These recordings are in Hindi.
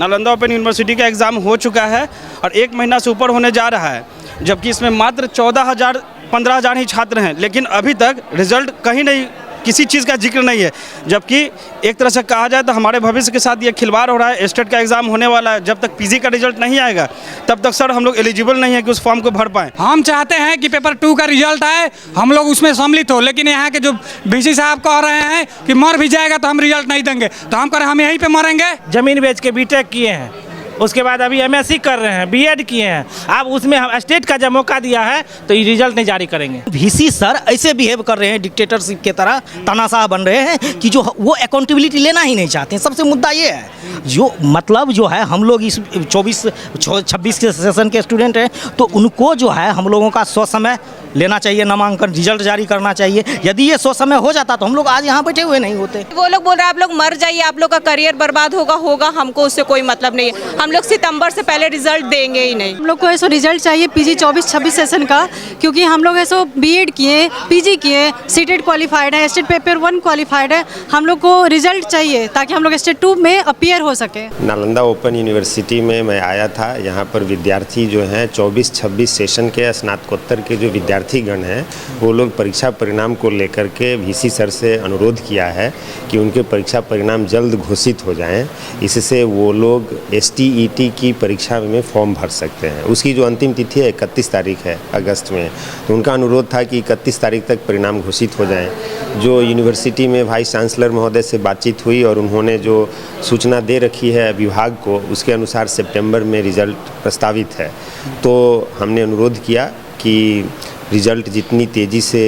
नालंदा ओपन यूनिवर्सिटी का एग्ज़ाम हो चुका है और 1 महीना से ऊपर होने जा रहा है, जबकि इसमें मात्र 15,000 ही छात्र हैं, लेकिन अभी तक रिजल्ट कहीं नहीं, किसी चीज़ का जिक्र नहीं है। जबकि एक तरह से कहा जाए तो हमारे भविष्य के साथ ये खिलवाड़ हो रहा है। स्टेट का एग्ज़ाम होने वाला है, जब तक पीजी का रिजल्ट नहीं आएगा तब तक सर हम लोग एलिजिबल नहीं है कि उस फॉर्म को भर पाएँ। हम चाहते हैं कि पेपर 2 का रिजल्ट आए, हम लोग उसमें सम्मिलित हो, लेकिन यहाँ के जो वीसी साहब कह रहे हैं कि मर भी जाएगा तो हम रिजल्ट नहीं देंगे, तो हम कह रहे हैं हम यहीं पे मरेंगे। ज़मीन बेच के बीटेक किए हैं, उसके बाद अभी एमएससी कर रहे हैं, बीएड किए हैं। अब उसमें हम स्टेट का जब मौका दिया है तो ये रिजल्ट नहीं जारी करेंगे। वीसी सर ऐसे बिहेव कर रहे हैं डिक्टेटरशिप की तरह, तानाशाह बन रहे हैं कि जो वो अकाउंटेबिलिटी लेना ही नहीं चाहते हैं। सबसे मुद्दा ये है, जो मतलब जो है हम लोग इस 26 के सेशन के स्टूडेंट हैं, तो उनको जो है हम लोगों का समय लेना चाहिए, नामांकन रिजल्ट जारी करना चाहिए। यदि ये समय हो जाता तो हम लोग आज यहाँ बैठे हुए नहीं होते। वो लोग बोल रहे हैं आप लोग मर जाइए, आप लोग का करियर बर्बाद होगा, हमको उससे कोई मतलब नहीं है। हम लोग सितंबर से पहले रिजल्ट देंगे ही नहीं। हम लोग को ऐसा रिजल्ट चाहिए पीजी 24-26 सेशन का, क्योंकि हम लोग ऐसा बीएड किए, पीजी किए, सीटेट क्वालिफाइड है, स्टेट पेपर 1 क्वालिफाइड है। हम लोग को रिजल्ट चाहिए ताकि हम लोग स्टेट 2 में अपीयर हो सके। नालंदा ओपन यूनिवर्सिटी में मैं आया था। यहाँ पर विद्यार्थी जो हैं 24-26 सेशन के स्नातकोत्तर के जो विद्यार्थीगण हैं, वो लोग परीक्षा परिणाम को लेकर के वीसी सर से अनुरोध किया है कि उनके परीक्षा परिणाम जल्द घोषित हो जाएं, इससे वो लोग STET की परीक्षा में फॉर्म भर सकते हैं। उसकी जो अंतिम तिथि है 31 तारीख है अगस्त में, तो उनका अनुरोध था कि 31 तारीख तक परिणाम घोषित हो जाएं। जो यूनिवर्सिटी में वाइस चांसलर महोदय से बातचीत हुई और उन्होंने जो सूचना दे रखी है विभाग को, उसके अनुसार सितंबर में रिजल्ट प्रस्तावित है। तो हमने अनुरोध किया कि रिजल्ट जितनी तेज़ी से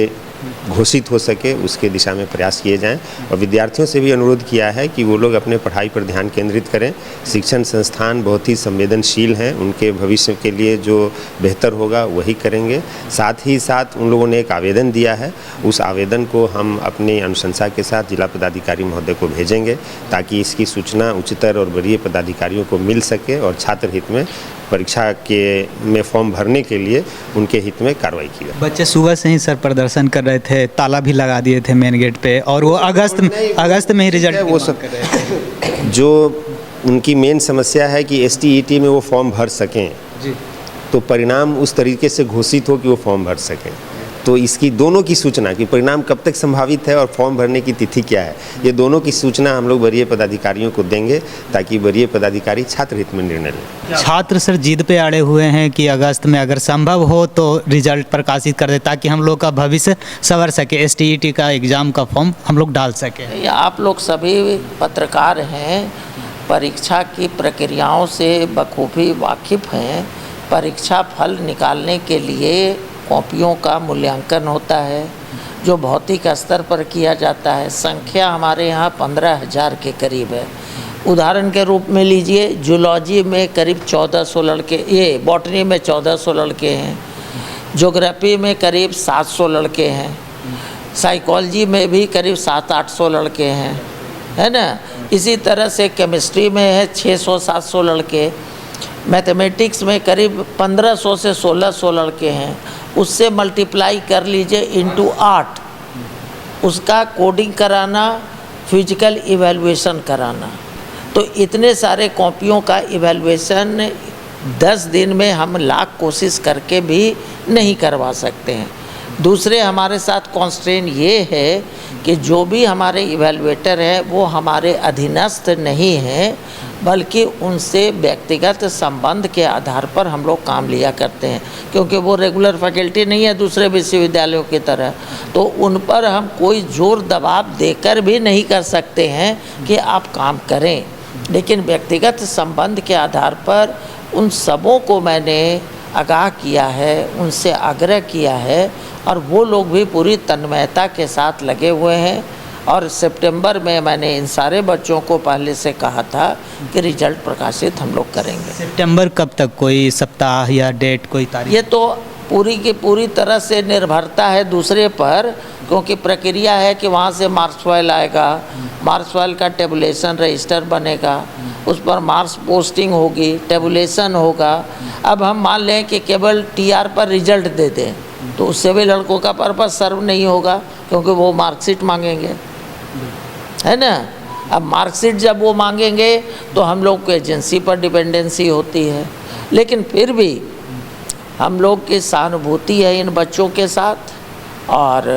घोषित हो सके उसके दिशा में प्रयास किए जाएं, और विद्यार्थियों से भी अनुरोध किया है कि वो लोग अपने पढ़ाई पर ध्यान केंद्रित करें। शिक्षण संस्थान बहुत ही संवेदनशील हैं, उनके भविष्य के लिए जो बेहतर होगा वही करेंगे। साथ ही साथ उन लोगों ने एक आवेदन दिया है, उस आवेदन को हम अपनी अनुशंसा के साथ जिला पदाधिकारी महोदय को भेजेंगे ताकि इसकी सूचना उच्चतर और वरीय पदाधिकारियों को मिल सके और छात्र हित में परीक्षा में फॉर्म भरने के लिए उनके हित में कार्रवाई की जाए। बच्चे सुबह से ही सर प्रदर्शन कर रहे थे, ताला भी लगा दिए थे मेन गेट पे, और वो अगस्त में ही रिजल्ट वो सब कर रहे थे। जो उनकी मेन समस्या है कि STET में वो फॉर्म भर सकें जी, तो परिणाम उस तरीके से घोषित हो कि वो फॉर्म भर सकें। तो इसकी दोनों की सूचना कि परिणाम कब तक संभावित है और फॉर्म भरने की तिथि क्या है, ये दोनों की सूचना हम लोग वरीय पदाधिकारियों को देंगे ताकि वरीय पदाधिकारी छात्र हित में निर्णय लें। छात्र सर जिद पे अड़े हुए हैं कि अगस्त में अगर संभव हो तो रिजल्ट प्रकाशित कर दे ताकि हम लोग का भविष्य संवर सके, STET का एग्ज़ाम का फॉर्म हम लोग डाल सकें। आप लोग सभी पत्रकार हैं, परीक्षा की प्रक्रियाओं से बखूबी वाकिफ़ हैं। परीक्षा फल निकालने के लिए कॉपियों का मूल्यांकन होता है जो भौतिक स्तर पर किया जाता है। संख्या हमारे यहाँ 15,000 के करीब है। उदाहरण के रूप में लीजिए, जूलॉजी में करीब 1400 लड़के, ये बॉटनी में 1400 लड़के हैं, ज्योग्राफी में करीब 700 लड़के हैं, साइकोलॉजी में भी करीब 700-800 लड़के हैं, है ना। इसी तरह से केमिस्ट्री में है 600-700 लड़के, मैथमेटिक्स में करीब 1500 से 1600 लड़के हैं। उससे मल्टीप्लाई कर लीजिए इंटू 8, उसका कोडिंग कराना, फिजिकल इवैल्यूएशन कराना, तो इतने सारे कॉपियों का इवैल्यूएशन 10 दिन में हम लाख कोशिश करके भी नहीं करवा सकते हैं। दूसरे हमारे साथ कॉन्स्ट्रेन ये है कि जो भी हमारे इवैल्यूएटर हैं वो हमारे अधीनस्थ नहीं हैं, बल्कि उनसे व्यक्तिगत संबंध के आधार पर हम लोग काम लिया करते हैं, क्योंकि वो रेगुलर फैकल्टी नहीं है दूसरे विश्वविद्यालयों की तरह। तो उन पर हम कोई जोर दबाव देकर भी नहीं कर सकते हैं कि आप काम करें, लेकिन व्यक्तिगत संबंध के आधार पर उन सबों को मैंने आगाह किया है, उनसे आग्रह किया है, और वो लोग भी पूरी तन्मयता के साथ लगे हुए हैं। और सितंबर में मैंने इन सारे बच्चों को पहले से कहा था कि रिजल्ट प्रकाशित हम लोग करेंगे। सितंबर कब तक, कोई सप्ताह या डेट, कोई तारीख? ये तो पूरी की पूरी तरह से निर्भरता है दूसरे पर, क्योंकि प्रक्रिया है कि वहाँ से मार्क्स फाइल आएगा, मार्क्स फाइल का टेबुलेशन रजिस्टर बनेगा, उस पर मार्क्स पोस्टिंग होगी, टेबुलेशन होगा। अब हम मान लें कि केवल TR पर रिजल्ट दे दें तो उससे भी लड़कों का पर्पस सर्व नहीं होगा, क्योंकि वो मार्कशीट मांगेंगे, है ना। अब मार्कशीट जब वो मांगेंगे तो हम लोग को एजेंसी पर डिपेंडेंसी होती है, लेकिन फिर भी हम लोग की सहानुभूति है इन बच्चों के साथ। और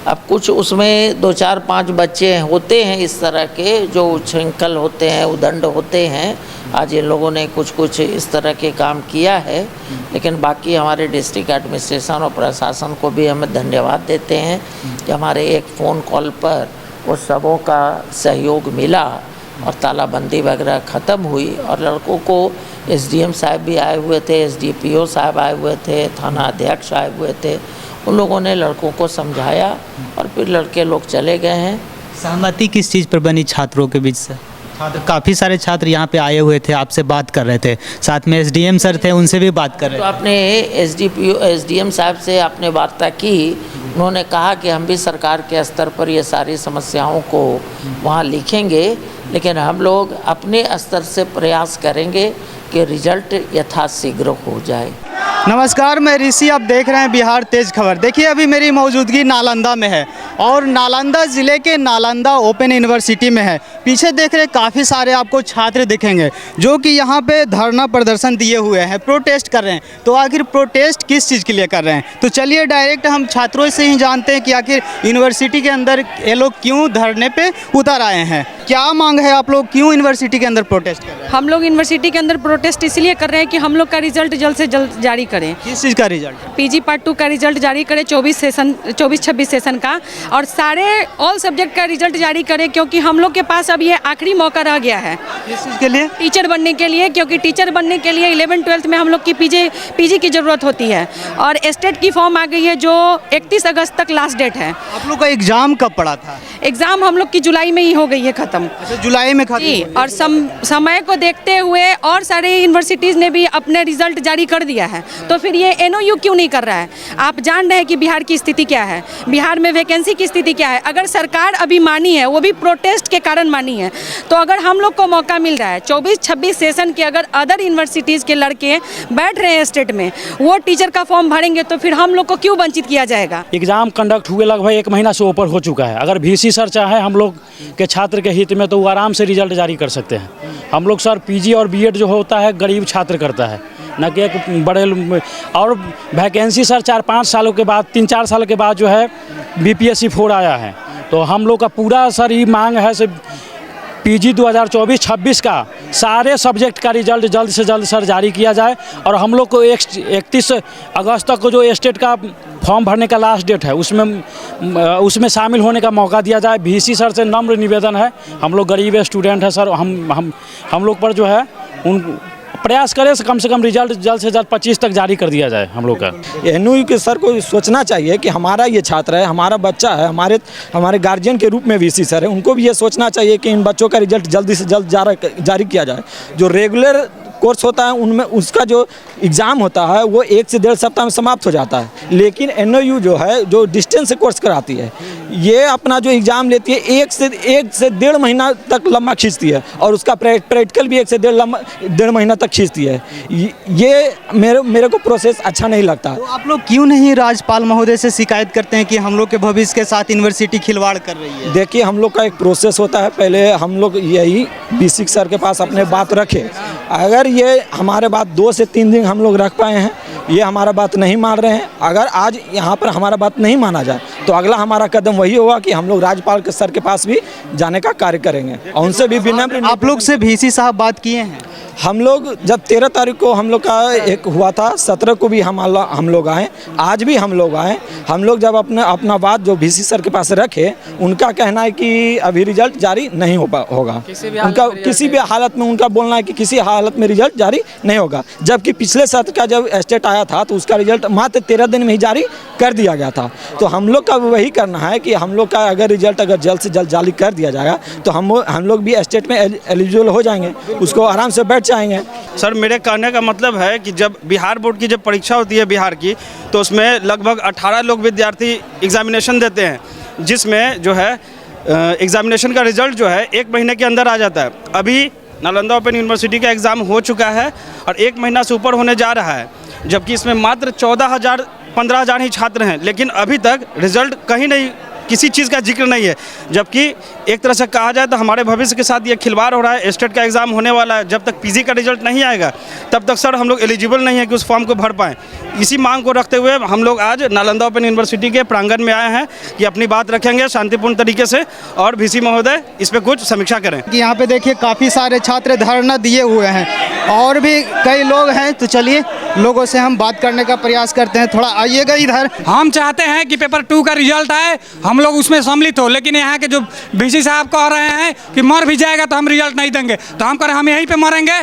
अब कुछ उसमें 2, 4, 5 बच्चे होते हैं इस तरह के जो उच्छृंखल होते हैं, उदंड होते हैं। आज इन लोगों ने कुछ इस तरह के काम किया है, लेकिन बाकी हमारे डिस्ट्रिक्ट एडमिनिस्ट्रेशन और प्रशासन को भी हम धन्यवाद देते हैं कि हमारे एक फ़ोन कॉल पर वो सबों का सहयोग मिला और तालाबंदी वगैरह ख़त्म हुई। और लड़कों को एसडीएम साहब भी आए हुए थे, एसडीपीओ साहब आए हुए थे, थाना अध्यक्ष आए हुए थे। उन लोगों ने लड़कों को समझाया और फिर लड़के लोग चले गए हैं। सहमति किस चीज़ पर बनी छात्रों के बीच से? छात्र काफ़ी सारे छात्र यहाँ पे आए हुए थे, आपसे बात कर रहे थे, साथ में एसडीएम सर थे, उनसे भी बात कर रहे तो थे। आपने एसडीएम साहब से आपने वार्ता की, उन्होंने कहा कि हम भी सरकार के स्तर पर ये सारी समस्याओं को वहाँ लिखेंगे, लेकिन हम लोग अपने स्तर से प्रयास करेंगे कि रिजल्ट यथाशीघ्र हो जाए। नमस्कार, मैं ऋषि, आप देख रहे हैं बिहार तेज खबर। देखिए अभी मेरी मौजूदगी नालंदा में है और नालंदा ज़िले के नालंदा ओपन यूनिवर्सिटी में है। पीछे देख रहे काफ़ी सारे आपको छात्र दिखेंगे जो कि यहाँ पे धरना प्रदर्शन दिए हुए हैं, प्रोटेस्ट कर रहे हैं। तो आखिर प्रोटेस्ट किस चीज़ के लिए कर रहे हैं, तो चलिए डायरेक्ट हम छात्रों से ही जानते हैं कि आखिर यूनिवर्सिटी के अंदर ये लोग क्यों धरने पे उतर आए हैं। क्या मांग है, आप लोग क्यों यूनिवर्सिटी के अंदर प्रोटेस्ट कर रहे हैं? हम लोग यूनिवर्सिटी के अंदर प्रोटेस्ट इसलिए कर रहे हैं कि हम लोग का रिजल्ट जल्द से जल्द जारी करें। किस चीज़ का रिजल्ट? पीजी पार्ट 2 का रिजल्ट जारी करें 24-26 सेशन का, और सारे ऑल सब्जेक्ट का रिजल्ट जारी करें, क्योंकि हम लोग के पास अब ये आखिरी मौका रह गया है। किस चीज़ के लिए? टीचर बनने के लिए, क्योंकि टीचर बनने के लिए 11-12 में हम लोग की पीजी की ज़रूरत होती है और स्टेट की फॉर्म आ गई है जो 31 अगस्त तक लास्ट डेट है। आप लोग का एग्ज़ाम कब पड़ा था? एग्ज़ाम हम लोग की जुलाई में ही हो गई है ख़त्म। अच्छा, जुलाई में खत्म जी, हुई। और समय को देखते हुए और सारे यूनिवर्सिटीज़ ने भी अपने रिजल्ट जारी कर दिया है, तो फिर ये एनओयू क्यों नहीं कर रहा है? आप जान रहे हैं कि बिहार की स्थिति क्या है, बिहार में वैकेंसी की स्थिति क्या है। अगर सरकार अभी मानी है, वो भी प्रोटेस्ट के कारण मानी है, तो अगर हम लोग को मौका मिल रहा है 24-26 सेशन के, अगर अदर यूनिवर्सिटीज़ के लड़के बैठ रहे हैं स्टेट में, वो टीचर का फॉर्म भरेंगे, तो फिर हम लोग को क्यों वंचित किया जाएगा? एग्ज़ाम कंडक्ट हुए लगभग 1 महीना से ऊपर हो चुका है। अगर वीसी सर चाहे हम लोग के छात्र के हित में तो वो आराम से रिजल्ट जारी कर सकते हैं। हम लोग सर पीजी और बीएड जो होता है गरीब छात्र करता है, न कि एक बड़े। और वैकेंसी सर 4-5 सालों के बाद, 3-4 साल के बाद जो है बीपीएससी 4 आया है। तो हम लोग का पूरा सर ये मांग है से पीजी 2024-26 का सारे सब्जेक्ट का रिजल्ट जल्द से जल्द सर जारी किया जाए, और हम लोग को 31 अगस्त तक को जो स्टेट का फॉर्म भरने का लास्ट डेट है उसमें शामिल होने का मौका दिया जाए। वीसी सर से नम्र निवेदन है, हम लोग गरीब स्टूडेंट हैं सर, हम लोग पर जो है उन प्रयास करें से कम रिजल्ट जल्द से जल्द 25 तक जारी कर दिया जाए हम लोग का। एनओयू के सर को सोचना चाहिए कि हमारा ये छात्र है, हमारा बच्चा है, हमारे गार्जियन के रूप में वीसी सर है, उनको भी ये सोचना चाहिए कि इन बच्चों का रिजल्ट जल्दी से जल्द जारी किया जाए। जो रेगुलर कोर्स होता है उनमें उसका जो एग्ज़ाम होता है वो 1 से 1.5 सप्ताह में समाप्त हो जाता है, लेकिन एनओयू जो है जो डिस्टेंस से कोर्स कराती है, ये अपना जो एग्ज़ाम लेती है 1 से 1.5 महीना तक लंबा खींचती है, और उसका प्रैक्टिकल भी 1 से 1.5 महीना तक खींचती है। ये मेरे को प्रोसेस अच्छा नहीं लगता। तो आप लोग क्यों नहीं राज्यपाल महोदय से शिकायत करते हैं कि हम लोग के भविष्य के साथ यूनिवर्सिटी खिलवाड़ कर रही है? देखिए, हम लोग का एक प्रोसेस होता है, पहले हम लोग यही बीसी सर के पास अपने बात रखे। अगर ये हमारे बात 2 से 3 दिन हम लोग रख पाए हैं, ये हमारा बात नहीं मान रहे हैं, अगर आज यहाँ पर हमारा बात नहीं माना जाए तो अगला हमारा कदम वही होगा कि हम लोग राज्यपाल के सर के पास भी जाने का कार्य करेंगे और उनसे भी विनम्र। आप लोग से वीसी साहब बात किए हैं? हम लोग जब 13 तारीख को हम लोग का एक हुआ था, 17 को भी हम लोग आए, आज भी हम लोग आए। हम लोग जब अपना बात जो वीसी सर के पास रखे, उनका कहना है कि अभी रिजल्ट जारी नहीं होगा। उनका किसी भी हालत में उनका बोलना है कि किसी हालत में रिजल्ट जारी नहीं होगा, जबकि पिछले सत्र का जब स्टेट आया था तो उसका रिजल्ट मात्र 13 दिन में ही जारी कर दिया गया था। तो हम लोग का वही करना है कि हम लोग का अगर रिजल्ट जल्द से जल्द जारी कर दिया जाएगा तो हम लोग भी स्टेट में एलिजिबल हो जाएंगे, उसको आराम से बैठ जाएंगे। सर, मेरे कहने का मतलब है कि जब बिहार बोर्ड की जब परीक्षा होती है बिहार की, तो उसमें लगभग 18 लोग विद्यार्थी एग्जामिनेशन देते हैं, जिसमें जो है एग्जामिनेशन का रिजल्ट जो है 1 महीने के अंदर आ जाता है। अभी नालंदा ओपन यूनिवर्सिटी का एग्ज़ाम हो चुका है और 1 महीना से ऊपर होने जा रहा है, जबकि इसमें मात्र 14,000-15,000 ही छात्र हैं, लेकिन अभी तक रिजल्ट कहीं नहीं, किसी चीज़ का जिक्र नहीं है। जबकि एक तरह से कहा जाए तो हमारे भविष्य के साथ ये खिलवाड़ हो रहा है। स्टेट का एग्ज़ाम होने वाला है, जब तक पीजी का रिजल्ट नहीं आएगा तब तक सर हम लोग एलिजिबल नहीं है कि उस फॉर्म को भर पाएँ। इसी मांग को रखते हुए हम लोग आज नालंदा ओपन यूनिवर्सिटी के प्रांगण में आए हैं कि अपनी बात रखेंगे शांतिपूर्ण तरीके से और वीसी महोदय इस पर कुछ समीक्षा करें। कि यहाँ पे देखिए काफ़ी सारे छात्र धरना दिए हुए हैं और भी कई लोग हैं, तो चलिए लोगों से हम बात करने का प्रयास करते हैं। थोड़ा आइएगा इधर। हम चाहते हैं कि पेपर 2 का रिजल्ट आए, हम लोग उसमें सम्मिलित हो, लेकिन यहाँ के जो वीसी साहब कह रहे हैं कि मर भी जाएगा तो हम रिजल्ट नहीं देंगे, तो हम कह रहे हैं हम यहीं पे मरेंगे,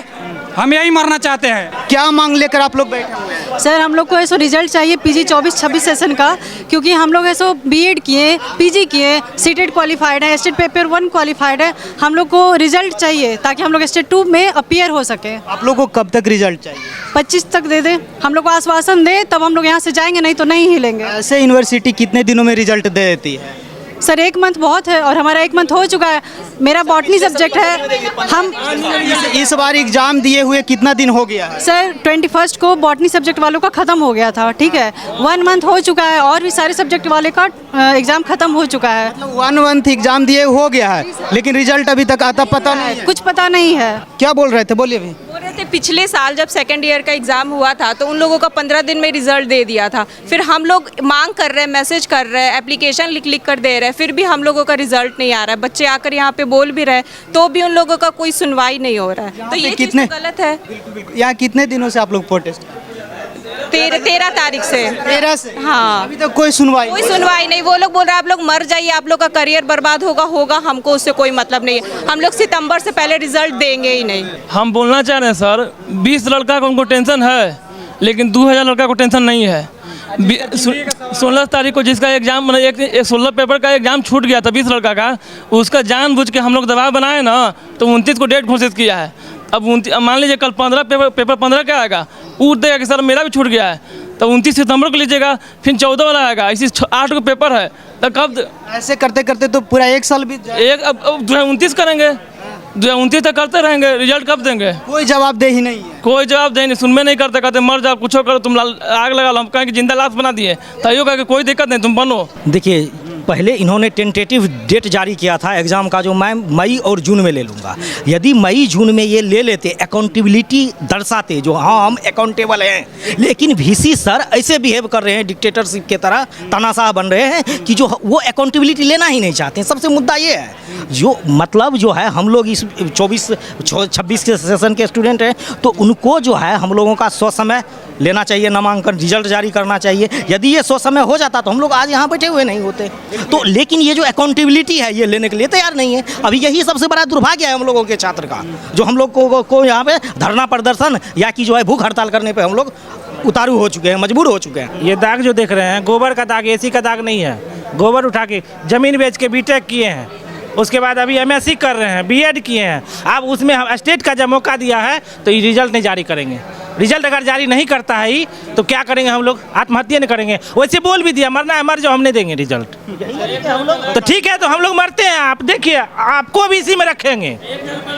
हम यही मरना चाहते हैं। क्या मांग लेकर आप लोग बैठे हुए हैं? सर हम लोग को ऐसा रिजल्ट चाहिए पीजी 24-26 सेशन का, क्योंकि हम लोग ऐसा बीएड किए, पीजी किए, सीटेट क्वालिफाइड है, स्टेट पेपर 1 क्वालिफाइड है। हम लोग को रिजल्ट चाहिए ताकि हम लोग स्टेट 2 में अपीयर हो सके। आप लोग को कब तक रिजल्ट चाहिए? 25 तक दे दे, हम लोग को आश्वासन दे तब हम लोग यहाँ से जाएंगे, नहीं तो नहीं हिलेंगे। ऐसे यूनिवर्सिटी कितने दिनों में रिजल्ट दे देती है? सर 1 मंथ बहुत है और हमारा 1 मंथ हो चुका है। मेरा बॉटनी सब्जेक्ट है। हम इस बार एग्जाम दिए हुए कितना दिन हो गया है? सर 21 को बॉटनी सब्जेक्ट वालों का ख़त्म हो गया था, ठीक है। 1 मंथ हो चुका है और भी सारे सब्जेक्ट वाले का एग्ज़ाम ख़त्म हो चुका है। 1 मंथ एग्जाम दिए हो गया है, लेकिन रिजल्ट अभी तक आता पता नहीं है। कुछ पता नहीं है। क्या बोल रहे थे, बोलिए भी। बोल रहे थे पिछले साल जब सेकेंड ईयर का एग्ज़ाम हुआ था तो उन लोगों का 15 दिन में रिजल्ट दे दिया था। फिर हम लोग मांग कर रहे हैं, मैसेज कर रहे हैं, एप्लीकेशन लिख कर दे रहे हैं, फिर भी हम लोगों का रिजल्ट नहीं आ रहा है। बच्चे आकर यहाँ पे बोल भी रहे तो भी उन लोगों का कोई सुनवाई नहीं हो रहा है, तो ये कितने गलत है। यहाँ कितने दिनों से आप लोग प्रोटेस्ट? 13 तारीख से। 13 से? हाँ, अभी तक कोई सुनवाई नहीं। वो लोग बोल रहे हैं आप लोग मर जाइए, आप लोग का करियर बर्बाद होगा, हमको उससे कोई मतलब नहीं है। हम लोग सितंबर से पहले रिजल्ट देंगे ही नहीं। हम बोलना चाह रहे हैं सर, 20 लड़का को उनको टेंशन है, लेकिन 2000 लड़का को टेंशन नहीं है। 16 तारीख को जिसका एग्जाम, एक 16 पेपर का एग्जाम छूट गया था 20 लड़का का, उसका जानबूझ के हम लोग दबाव बनाए ना, तो 29 को डेट घोषित किया है। अब मान लीजिए कल 15 पेपर 15 का आएगा, पूछ देगा कि सर मेरा भी छूट गया है, तो 29 सितंबर को लीजिएगा, फिर 14 वाला आएगा, इसी 8 को पेपर है, तो कब ऐसे करते करते तो पूरा 1 साल बीत जाए। अब 29 करेंगे, 29 तक करते रहेंगे, रिजल्ट कब देंगे? कोई जवाब दे ही नहीं है। कोई जवाब दे नहीं, सुनने नहीं करते, कहते मर जाओ, कुछ करो, तुम आग लगा लो। हम कहें कि जिंदा लाश बना दिए, तो कहा कि कोई दिक्कत नहीं, तुम बनो। देखिए पहले इन्होंने टेंटेटिव डेट जारी किया था एग्ज़ाम का, जो मैं मई और जून में ले लूँगा। यदि मई जून में ये ले लेते, अकाउंटेबिलिटी दर्शाते, जो हाँ हम अकाउंटेबल हैं, लेकिन वीसी सर ऐसे बिहेव कर रहे हैं डिक्टेटरशिप की तरह, तानाशाह बन रहे हैं कि जो वो अकाउंटेबिलिटी लेना ही नहीं चाहते। सबसे मुद्दा ये है, जो मतलब जो है हम लोग इस 24-26 के सेशन के स्टूडेंट हैं, तो उनको जो है हम लोगों का समय लेना चाहिए, नामांकन रिजल्ट जारी करना चाहिए। यदि ये समय हो जाता तो हम लोग आज यहाँ बैठे हुए नहीं होते। तो लेकिन ये जो अकाउंटेबिलिटी है ये लेने के लिए तैयार नहीं है। अभी यही सबसे बड़ा दुर्भाग्य है हम लोगों के छात्र का, जो हम लोग को यहाँ पे धरना प्रदर्शन या कि जो है भूख हड़ताल करने पे हम लोग उतारू हो चुके हैं, मजबूर हो चुके हैं। ये दाग जो देख रहे हैं गोबर का दाग, एसी का दाग नहीं है। गोबर उठा के ज़मीन बेच के बीटेक किए हैं, उसके बाद अभी एमएससी कर रहे हैं, बीएड किए हैं। अब उसमें हम स्टेट का जब मौका दिया है तो ये रिजल्ट नहीं जारी करेंगे। रिजल्ट अगर जारी नहीं करता है ही तो क्या करेंगे हम लोग? आत्महत्या नहीं करेंगे? वैसे बोल भी दिया मरना है मर जाओ, हम नहीं देंगे रिजल्ट। तो ठीक है, तो हम लोग मरते हैं। आप देखिए, आपको भी इसी में रखेंगे,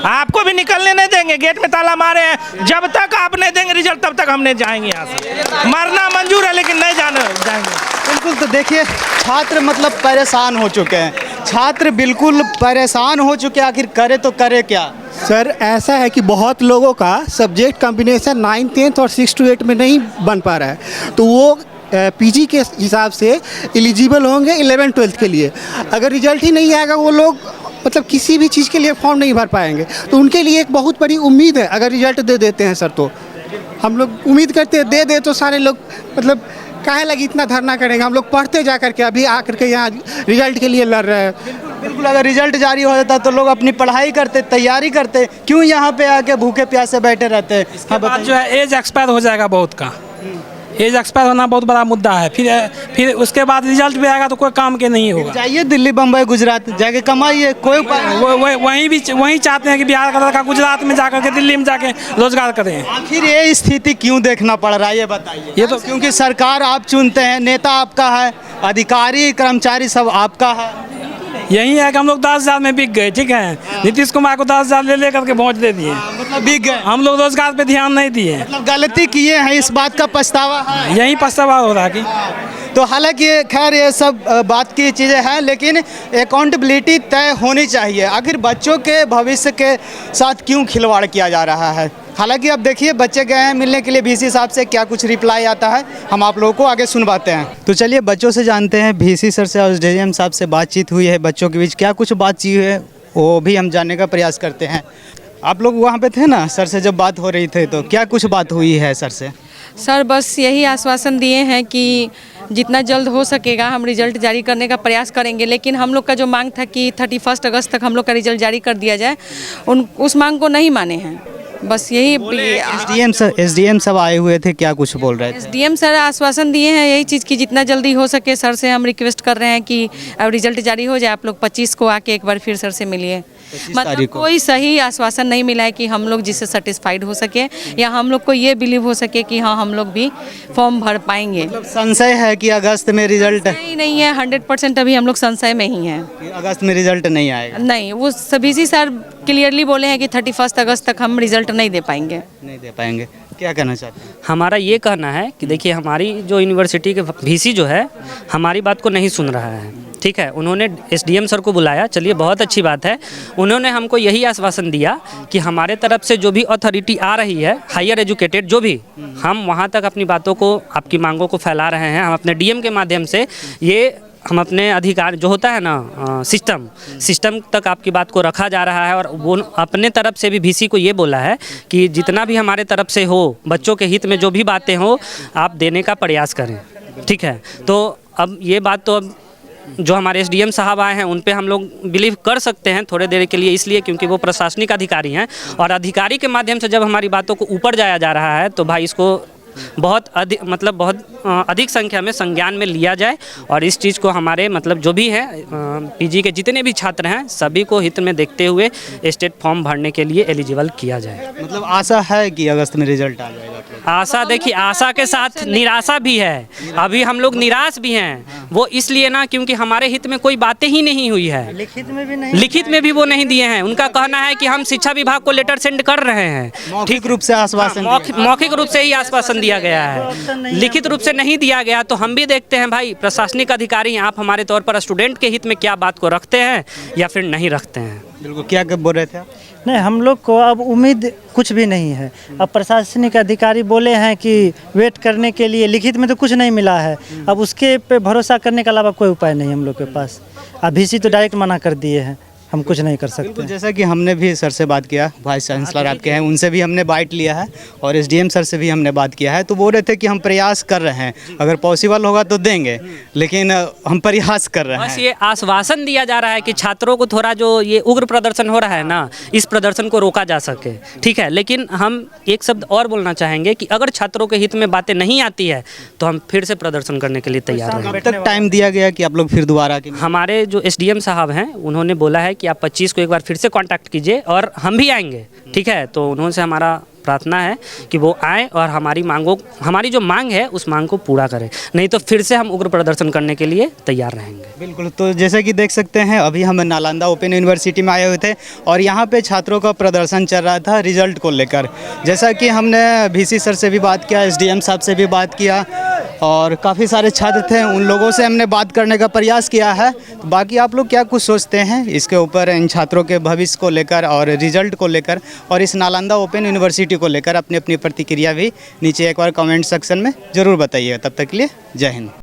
आपको भी निकलने नहीं देंगे, गेट में ताला मारे हैं। जब तक आप नहीं देंगे रिजल्ट तब तक हम नहीं जाएंगे यहाँ से। मरना मंजूर है लेकिन नहीं जाएंगे। बिल्कुल। तो देखिए छात्र मतलब परेशान हो चुके हैं, छात्र बिल्कुल परेशान हो चुके हैं, आखिर करे तो करे क्या? सर ऐसा है कि बहुत लोगों का सब्जेक्ट कॉम्बिनेशन 9th 10th और 6 to 8 में नहीं बन पा रहा है, तो वो पीजी के हिसाब से एलिजिबल होंगे 11th 12th के लिए। अगर रिजल्ट ही नहीं आएगा वो लोग मतलब किसी भी चीज़ के लिए फॉर्म नहीं भर पाएंगे। तो उनके लिए एक बहुत बड़ी उम्मीद है, अगर रिजल्ट दे देते हैं सर, तो हम लोग उम्मीद करते हैं दे तो सारे लोग मतलब काहे लगी इतना धरना करेंगे। हम लोग पढ़ते जा करके अभी आकर के यहाँ रिजल्ट के लिए लड़ रहे हैं। बिल्कुल, अगर रिजल्ट जारी हो जाता तो लोग अपनी पढ़ाई करते, तैयारी करते, क्यों यहाँ पे आके भूखे प्यासे बैठे रहते हैं? इसके बाद जो है एज एक्सपायर हो जाएगा बहुत का, एज एक्सपायर होना बहुत बड़ा मुद्दा है। फिर उसके बाद रिजल्ट भी आएगा तो कोई काम के नहीं होगा। जाइए दिल्ली बम्बई गुजरात जाके कमाइए, कोई वहीं चाहते हैं कि बिहार का लड़का गुजरात में जाकर के दिल्ली में जाके रोजगार करें। आखिर ये स्थिति क्यों देखना पड़ रहा है ये बताइए? ये तो क्योंकि सरकार आप चुनते हैं, नेता आपका है, अधिकारी कर्मचारी सब आपका है। यही है कि हम लोग 10,000 में बिक गए, ठीक है। नीतीश कुमार को 10,000 ले करके वोट दे दिए, मतलब बिक गए। हम लोग रोजगार पे ध्यान नहीं दिए, मतलब गलती किए हैं, इस बात का पछतावा है। यही पछतावा हो रहा है कि तो हालांकि खैर ये सब बात की चीज़ें हैं, लेकिन अकाउंटेबिलिटी तय होनी चाहिए। आखिर बच्चों के भविष्य के साथ क्यों खिलवाड़ किया जा रहा है? हालांकि अब देखिए बच्चे गए हैं मिलने के लिए VC साहब से, क्या कुछ रिप्लाई आता है हम आप लोगों को आगे सुनवाते हैं। तो चलिए बच्चों से जानते हैं, VC सर से और SDM साहब से बातचीत हुई है, बच्चों के बीच क्या कुछ बातचीत हुई है वो भी हम जानने का प्रयास करते हैं। आप लोग वहाँ पे थे ना सर से जब बात हो रही थी, तो क्या कुछ बात हुई है सर से? सर बस यही आश्वासन दिए हैं कि जितना जल्द हो सकेगा हम रिजल्ट जारी करने का प्रयास करेंगे, लेकिन हम लोग का जो मांग था कि 31 अगस्त तक हम लोग का रिजल्ट जारी कर दिया जाए, उस मांग को नहीं माने हैं। बस यही SDM सब आए हुए थे, क्या कुछ बोल रहे थे? SDM सर आश्वासन दिए हैं यही चीज़ की जितना जल्दी हो सके। सर से हम रिक्वेस्ट कर रहे हैं कि अब रिजल्ट जारी हो जाए, आप लोग 25 को आके एक बार फिर सर से मिलिए। मतलब कोई सही आश्वासन नहीं मिला है कि हम लोग जिससे सेटिस्फाइड हो सके या हम लोग को ये बिलीव हो सके कि हाँ हम लोग भी फॉर्म भर पाएंगे। मतलब संशय है कि अगस्त में रिजल्ट नहीं है, 100% अभी हम लोग संशय में ही हैं। अगस्त में रिजल्ट नहीं आएगा? नहीं, वो सभी सर क्लियरली बोले हैं कि 31 अगस्त तक हम रिजल्ट नहीं दे पाएंगे। नहीं दे पाएंगे, क्या कहना चाहते हैं? हमारा ये कहना है कि देखिए हमारी जो यूनिवर्सिटी के VC जो है हमारी बात को नहीं सुन रहा है, ठीक है। उन्होंने SDM सर को बुलाया, चलिए बहुत अच्छी बात है। उन्होंने हमको यही आश्वासन दिया कि हमारे तरफ से जो भी अथॉरिटी आ रही है, हायर एजुकेटेड जो भी, हम वहाँ तक अपनी बातों को, आपकी मांगों को फैला रहे हैं। हम अपने DM के माध्यम से ये हम अपने अधिकार जो होता है ना सिस्टम तक आपकी बात को रखा जा रहा है, और वो अपने तरफ से भी VC को ये बोला है कि जितना भी हमारे तरफ से हो, बच्चों के हित में जो भी बातें हो आप देने का प्रयास करें, ठीक है। तो अब ये बात तो अब जो हमारे SDM साहब आए हैं उन पे हम लोग बिलीव कर सकते हैं थोड़े देर के लिए, इसलिए क्योंकि वो प्रशासनिक अधिकारी हैं, और अधिकारी के माध्यम से जब हमारी बातों को ऊपर जाया जा रहा है तो भाई इसको बहुत अधिक संख्या में संज्ञान में लिया जाए, और इस चीज़ को हमारे मतलब जो भी है PG के जितने भी छात्र हैं सभी को हित में देखते हुए स्टेट फॉर्म भरने के लिए एलिजिबल किया जाए। मतलब आशा है कि अगस्त में रिजल्ट आ जाएगा? आशा देखिए, आशा के साथ निराशा भी है। अभी हम लोग निराश भी हैं, वो इसलिए ना क्योंकि हमारे हित में कोई बातें ही नहीं हुई है, लिखित में भी वो नहीं दिए हैं। उनका कहना है कि हम शिक्षा विभाग को लेटर सेंड कर रहे हैं, मौखिक रूप से आश्वासन, मौखिक रूप से ही आश्वासन दिया गया है, लिखित रूप से नहीं दिया गया। तो हम भी देखते हैं भाई प्रशासनिक अधिकारी हैं, आप हमारे तौर पर स्टूडेंट के हित में क्या बात को रखते हैं या फिर नहीं रखते हैं। बिल्कुल, क्या बोल रहे थे आप? नहीं, हम लोग को अब उम्मीद कुछ भी नहीं है। अब प्रशासनिक अधिकारी बोले हैं कि वेट करने के लिए, लिखित में तो कुछ नहीं मिला है, अब उसके पे भरोसा करने के अलावा कोई उपाय नहीं हम लोग के पास। अब VC तो डायरेक्ट मना कर दिए हैं, हम कुछ नहीं कर सकते। जैसा कि हमने भी सर से बात किया, वाइस चांसलर आपके हैं, उनसे भी हमने बाइट लिया है, और SDM सर से भी हमने बात किया है, तो बोल रहे थे कि हम प्रयास कर रहे हैं, अगर पॉसिबल होगा तो देंगे, लेकिन हम प्रयास कर रहे हैं। बस ये आश्वासन दिया जा रहा है कि छात्रों को थोड़ा जो ये उग्र प्रदर्शन हो रहा है ना, इस प्रदर्शन को रोका जा सके, ठीक है। लेकिन हम एक शब्द और बोलना चाहेंगे कि अगर छात्रों के हित में बातें नहीं आती है तो हम फिर से प्रदर्शन करने के लिए तैयार हैं। कब तक टाइम दिया गया कि आप लोग फिर दोबारा? हमारे जो SDM साहब हैं उन्होंने बोला है कि आप 25 को एक बार फिर से कांटेक्ट कीजिए और हम भी आएंगे, ठीक है। तो उन्होंने से हमारा प्रार्थना है कि वो आए और हमारी जो मांग है उस मांग को पूरा करें, नहीं तो फिर से हम उग्र प्रदर्शन करने के लिए तैयार रहेंगे। बिल्कुल, तो जैसे कि देख सकते हैं अभी हम नालंदा ओपन यूनिवर्सिटी में आए हुए थे, और यहाँ पे छात्रों का प्रदर्शन चल रहा था रिजल्ट को लेकर। जैसा कि हमने VC सर से भी बात किया, SDM साहब से भी बात किया, और काफ़ी सारे छात्र थे, उन लोगों से हमने बात करने का प्रयास किया है। तो बाकी आप लोग क्या कुछ सोचते हैं इसके ऊपर, इन छात्रों के भविष्य को लेकर और रिजल्ट को लेकर, और इस नालंदा ओपन यूनिवर्सिटी को लेकर अपनी अपनी प्रतिक्रिया भी नीचे एक बार कमेंट सेक्शन में ज़रूर बताइएगा। तब तक के लिए जय हिंद।